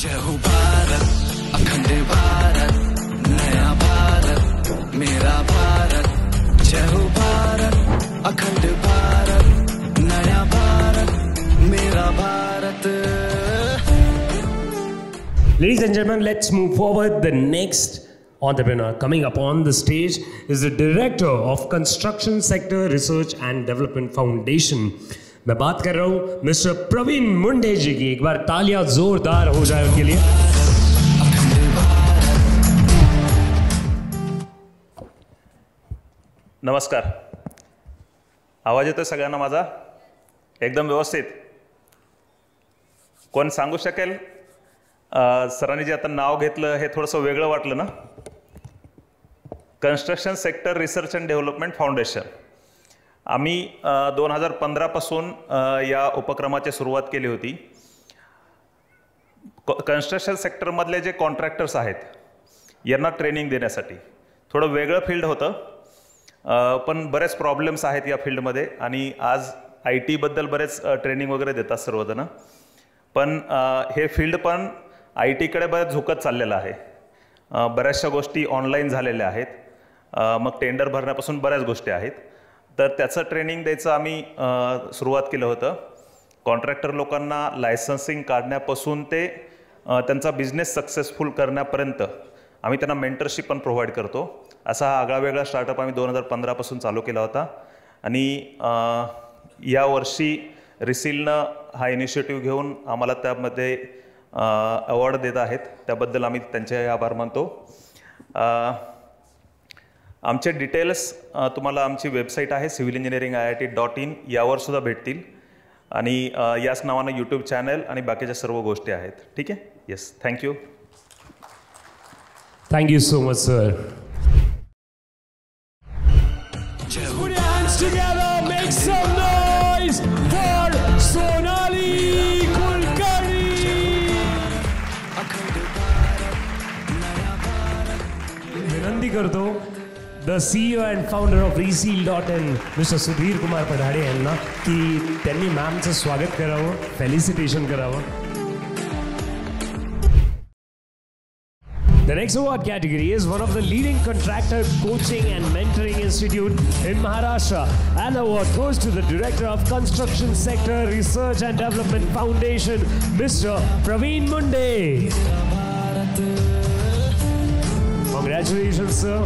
जय हो भारत, अखंड भारत, नया भारत, मेरा भारत। जय हो भारत, अखंड भारत, नया भारत, मेरा Bharat. Ladies and gentlemen, let's move forward. The next entrepreneur coming up on the stage is the Director of Construction Sector Research and Development Foundation. मैं बात कर रहा हूँ मिस्टर प्रवीण मुंडे जी की। एक बार तालियां जोरदार हो जाए उनके लिए। नमस्कार, आवाज येतोय सगळ्यांना माझा एकदम व्यवस्थित? कोण सांगू शकेल सरांनी जे आता नाव घेतलं हे थोडंसं वेगळं वाटलं ना? Construction sector research and development foundation. आम्ही 2015 पासून या उपक्रमाची सुरुवात केली होती। कन्स्ट्रक्शन सेक्टरमधले जे कॉन्ट्रॅक्टर्स आहेत यांना ट्रेनिंग देण्यासाठी थोडं वेगळं फील्ड होतं, पण बरेच प्रॉब्लेम्स आहेत या फील्डमध्ये आणि आज IT बद्दल बरेच ट्रेनिंग वगैरे देतात सर्वजण, पण हे फील्ड पण IT कडे बरेच झुकत चाललेलं आहे। बऱ्याचशा गोष्टी ऑनलाईन झालेल्या आहेत, मग टेंडर भरण्यापासून बऱ्याच गोष्टी आहेत, तर त्याचं ट्रेनिंग द्यायचं आम्ही सुरुवात केलं होतं। कॉन्ट्रॅक्टर लोकांना लायसन्सिंग काढण्यापासून ते त्यांचा बिझनेस सक्सेसफुल करण्यापर्यंत आम्ही त्यांना मेंटरशिप पण प्रोव्हाइड करतो। असा हा आगळावेगळा स्टार्टअप आम्ही 2015 पासून चालू केला होता आणि या वर्षी रिसिलनं हा इनिशिएटिव्ह घेऊन आम्हाला त्यामध्ये अवॉर्ड देत आहेत, त्याबद्दल आम्ही त्यांचे आभार मानतो। आमचे डिटेल्स तुम्हाला आमची वेबसाईट आहे civilengineeringiit.in यावर सुद्धा भेटतील आणि याच नावानं यूट्यूब चॅनल आणि बाकीच्या सर्व गोष्टी आहेत। ठीक आहे? Yes, thank you. Thank you so much sir. Put your hands together, make some noise for Sonali Kulkarni. विनंती करतो the CEO and founder of Reseal.in mister Sudhir Kumar Padhade यांना की त्यांनी मॅमचं स्वागत करावं, फेलिसिटेशन करावं। The next award category is one of the leading contractor coaching and mentoring institute in Maharashtra. And the award goes to the Director of Construction Sector Research and Development Foundation, Mr. Praveen Munde. Congratulations, sir.